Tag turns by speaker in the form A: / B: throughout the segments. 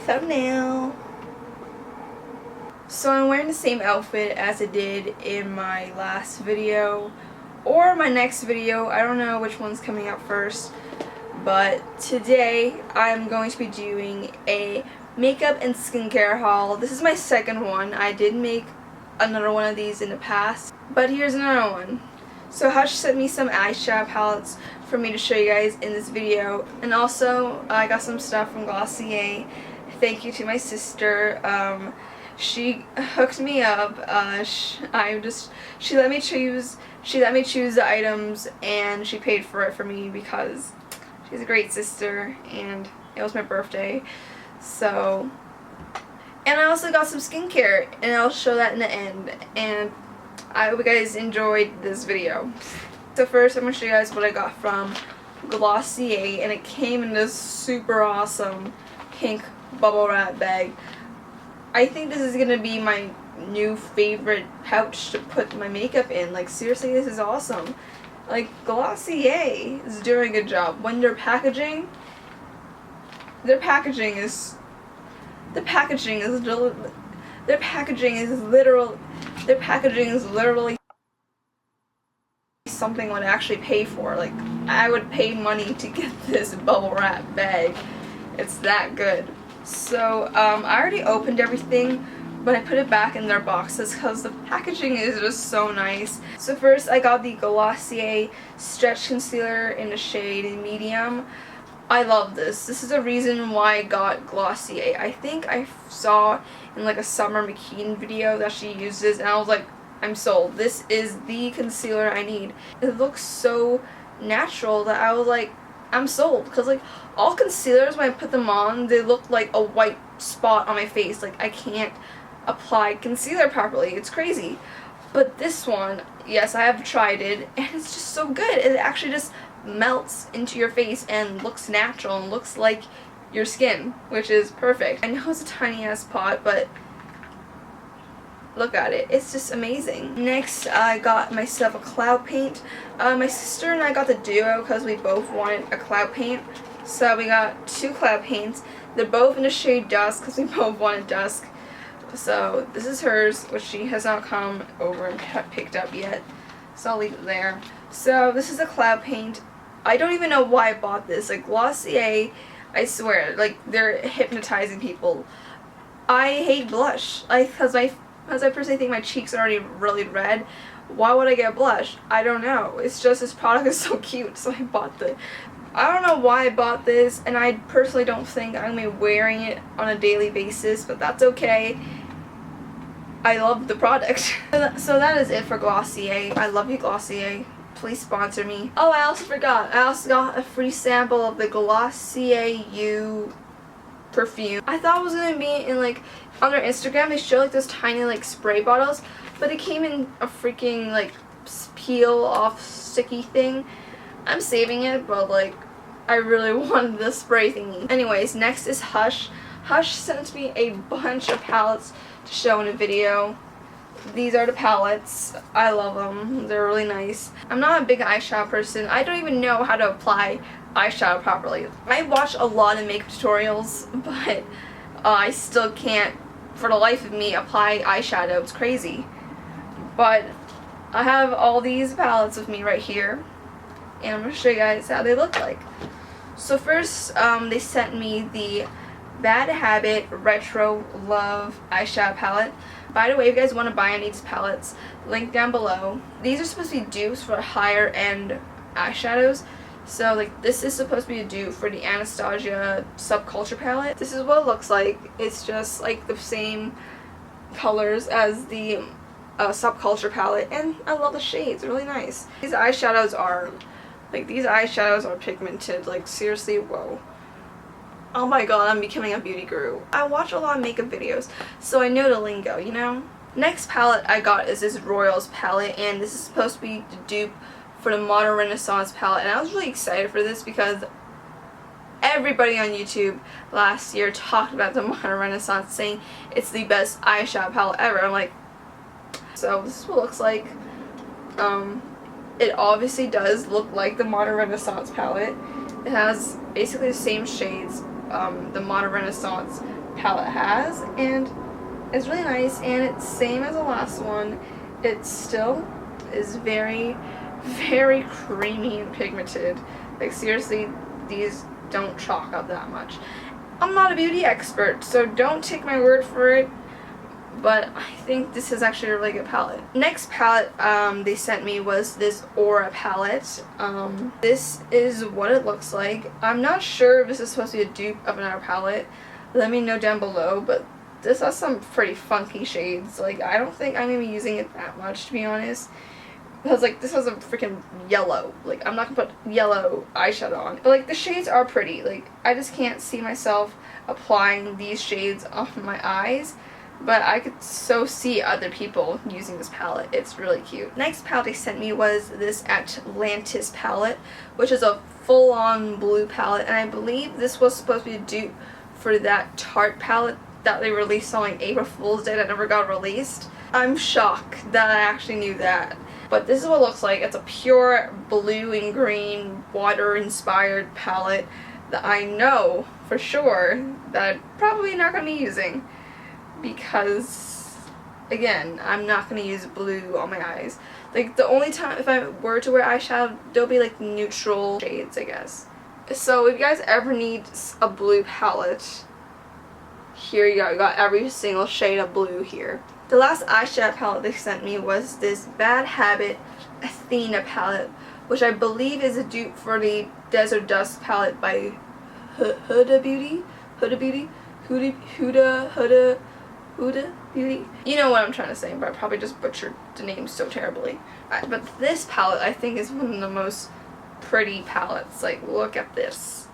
A: thumbnail. So I'm wearing the same outfit as I did in my last video or my next video. I don't know which one's coming out first, but today I'm going to be doing a makeup and skincare haul. This is my second one. I did make another one of these in the past, but here's another one. So Hush sent me some eyeshadow palettes for me to show you guys in this video, and also I got some stuff from Glossier. Thank you to my sister. She hooked me up. She let me choose the items, and she paid for it for me because she's a great sister and it was my birthday. So, and I also got some skincare, and I'll show that in the end, and I hope you guys enjoyed this video. So first I'm going to show you guys what I got from Glossier, and it came in this super awesome pink bubble wrap bag. I think this is going to be my new favorite pouch to put my makeup in. Like, seriously, this is awesome. Like, Glossier is doing a good job. When their packaging is literally something I would actually pay for. Like, I would pay money to get this bubble wrap bag. It's that good. So I already opened everything, but I put it back in their boxes because the packaging is just so nice. So first I got the Glossier Stretch Concealer in the shade medium. I love this. This is a reason why I got Glossier. I think I saw in like a Summer McKean video that she uses, and I was like, I'm sold. This is the concealer I need. It looks so natural that I was like, I'm sold. Because like all concealers, when I put them on, they look like a white spot on my face. Like, I can't apply concealer properly. It's crazy. But this one, yes, I have tried it, and it's just so good. It actually just melts into your face and looks natural and looks like your skin, which is perfect. I know it's a tiny ass pot, but look at it. It's just amazing. Next, I got myself a cloud paint. My sister and I got the duo because we both wanted a cloud paint. So we got two cloud paints. They're both in the shade Dusk because we both wanted Dusk. So this is hers, which she has not come over and picked up yet. So I'll leave it there. So this is a cloud paint. I don't even know why I bought this. Like, Glossier, I swear, like, they're hypnotizing people. I hate blush. Because I personally think my cheeks are already really red. Why would I get blush? I don't know. It's just this product is so cute, so I bought it. I don't know why I bought this, and I personally don't think I'm going to be wearing it on a daily basis, but that's okay. I love the product. So that is it for Glossier. I love you, Glossier. Please sponsor me. Oh, I also forgot. I also got a free sample of the Glossier U perfume. I thought it was going to be in, like, on their Instagram, they show like those tiny like spray bottles, but it came in a freaking like peel off sticky thing. I'm saving it, but like, I really wanted the spray thingy. Anyways, next is Hush. Hush sent me a bunch of palettes to show in a video. These are the palettes. I love them. They're really nice. I'm not a big eyeshadow person. I don't even know how to apply eyeshadow properly. I watch a lot of makeup tutorials, but I still can't, for the life of me, apply eyeshadow. It's crazy. But I have all these palettes with me right here, and I'm going to show you guys how they look like. So first, they sent me the Bad Habit Retro Love eyeshadow palette. By the way, if you guys want to buy any of these palettes, link down below. These are supposed to be dupes for higher end eyeshadows. So like, this is supposed to be a dupe for the Anastasia Subculture palette. This is what it looks like. It's just like the same colors as the Subculture palette, and I love the shades. Really nice. These eyeshadows are pigmented. Like, seriously, whoa. Oh my god, I'm becoming a beauty guru. I watch a lot of makeup videos, so I know the lingo, you know? Next palette I got is this Royals palette, and this is supposed to be the dupe for the Modern Renaissance palette, and I was really excited for this because everybody on YouTube last year talked about the Modern Renaissance, saying it's the best eyeshadow palette ever. I'm like, so this is what it looks like. It obviously does look like the Modern Renaissance palette. It has basically the same shades the Modern Renaissance palette has, and it's really nice, and it's same as the last one. It still is very, very creamy and pigmented. Like seriously, these don't chalk up that much. I'm not a beauty expert, so don't take my word for it, but I think this is actually a really good palette. Next palette they sent me was this Aura palette. This is what it looks like. I'm not sure if this is supposed to be a dupe of another palette. Let me know down below, but this has some pretty funky shades. Like, I don't think I'm going to be using it that much, to be honest. Because, like, this has a freaking yellow. Like, I'm not going to put yellow eyeshadow on. But, like, the shades are pretty. Like, I just can't see myself applying these shades on my eyes. But I could so see other people using this palette. It's really cute. Next palette they sent me was this Atlantis palette, which is a full-on blue palette. And I believe this was supposed to be a dupe for that Tarte palette that they released on like April Fool's Day that never got released. I'm shocked that I actually knew that. But this is what it looks like. It's a pure blue and green water-inspired palette that I know for sure that I'm probably not going to be using. Because, again, I'm not going to use blue on my eyes. Like, the only time if I were to wear eyeshadow, they'll be like neutral shades, I guess. So if you guys ever need a blue palette, here you go. You got every single shade of blue here. The last eyeshadow palette they sent me was this Bad Habit Athena palette, which I believe is a dupe for the Desert Dusk palette by Huda Beauty. You know what I'm trying to say, but I probably just butchered the name so terribly. But this palette, I think, is one of the most pretty palettes. Like, look at this.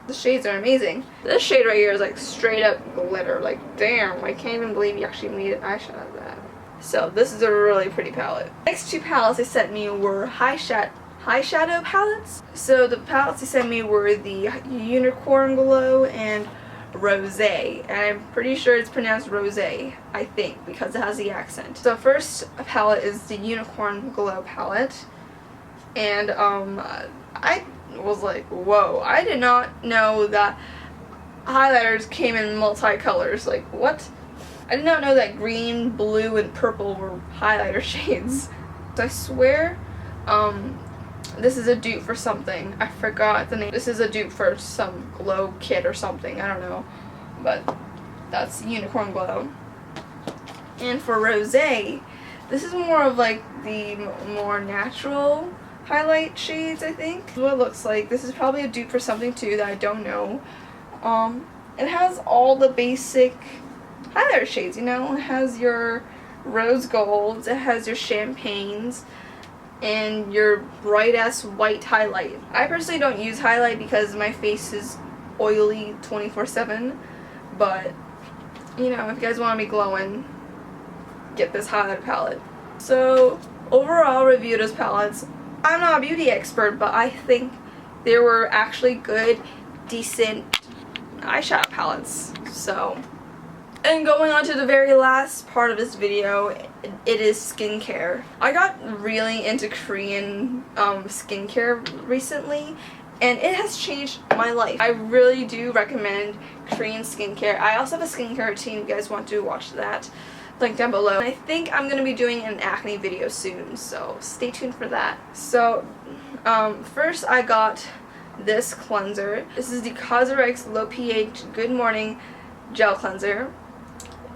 A: The shades are amazing. This shade right here is like straight up glitter. Like, damn, I can't even believe you actually made an eyeshadow of that. So this is a really pretty palette. Next two palettes they sent me were high shadow palettes. So the palettes they sent me were the Unicorn Glow and Rosé, and I'm pretty sure it's pronounced Rosé, I think, because it has the accent. So first palette is the Unicorn Glow palette, and I was like, whoa, I did not know that highlighters came in multicolors. Like, what? I did not know that green, blue, and purple were highlighter shades. So I swear this is a dupe for something. I forgot the name. This is a dupe for some glow kit or something. I don't know. But that's Unicorn Glow. And for Rosé, this is more of like the more natural highlight shades, I think. This is what it looks like. This is probably a dupe for something too that I don't know. It has all the basic highlighter shades, you know. It has your rose golds, it has your champagnes, and your bright ass white highlight. I personally don't use highlight because my face is oily 24/7, but you know, if you guys want to be glowing, get this highlighter palette. So overall review of those palettes, I'm not a beauty expert, but I think they were actually good, decent eyeshadow palettes. So, and going on to the very last part of this video, it is skincare. I got really into Korean skincare recently, and it has changed my life. I really do recommend Korean skincare. I also have a skincare routine if you guys want to watch that. Link down below. And I think I'm going to be doing an acne video soon, so stay tuned for that. So, first I got this cleanser. This is the Cosrx Low pH Good Morning Gel Cleanser.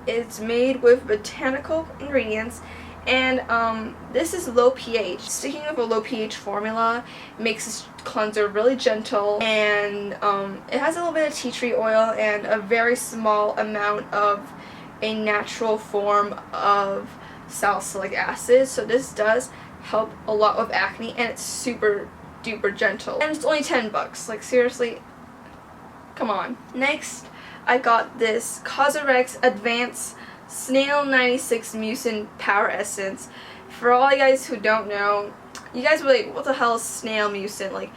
A: It's made with botanical ingredients, and this is low pH. Sticking with a low pH formula makes this cleanser really gentle, and it has a little bit of tea tree oil and a very small amount of a natural form of salicylic acid. So this does help a lot with acne, and it's super duper gentle. And it's only 10 bucks. Like, seriously, come on. Next, I got this Cosrx Advanced Snail 96 Mucin Power Essence. For all you guys who don't know, you guys were like, what the hell is snail mucin? Like,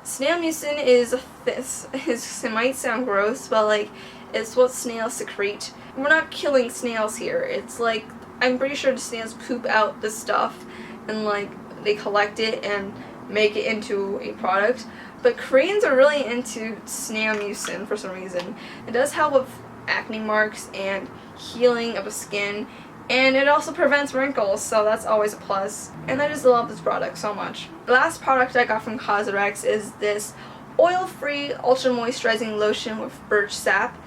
A: snail mucin is this. It might sound gross, but like, it's what snails secrete. We're not killing snails here. It's like, I'm pretty sure the snails poop out the stuff and like they collect it and make it into a product. but Koreans are really into snail mucin for some reason. It does help with acne marks and healing of the skin, and it also prevents wrinkles, so that's always a plus. And I just love this product so much. The last product I got from Cosrx is this oil-free ultra moisturizing lotion with birch sap.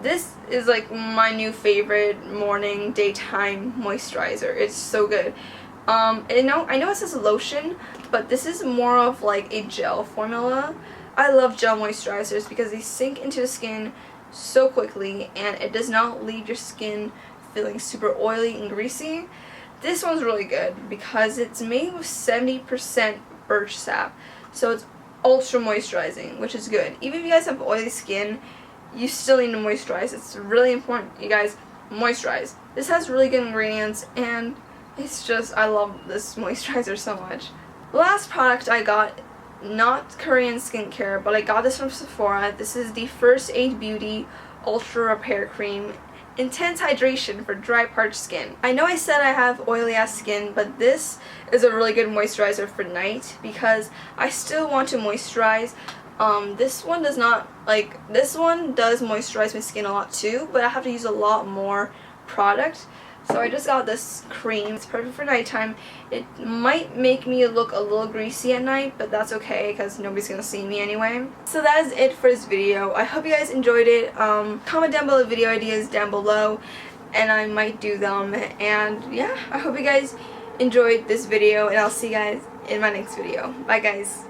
A: This is like my new favorite morning daytime moisturizer. It's so good. I know it says lotion, but this is more of like a gel formula. I love gel moisturizers because they sink into the skin so quickly and it does not leave your skin feeling super oily and greasy. This one's really good because it's made with 70% birch sap, so it's ultra moisturizing, which is good. Even if you guys have oily skin, you still need to moisturize. It's really important, you guys, moisturize. This has really good ingredients, and it's just, I love this moisturizer so much. The last product I got, not Korean skincare, but I got this from Sephora. This is the First Aid Beauty Ultra Repair Cream. Intense hydration for dry, parched skin. I know I said I have oily ass skin, but this is a really good moisturizer for night because I still want to moisturize. This one does not, this one does moisturize my skin a lot too, but I have to use a lot more product. So I just got this cream. It's perfect for nighttime. It might make me look a little greasy at night, but that's okay because nobody's gonna see me anyway. So that is it for this video. I hope you guys enjoyed it. Comment down below video ideas down below, and I might do them. And yeah, I hope you guys enjoyed this video, and I'll see you guys in my next video. Bye guys.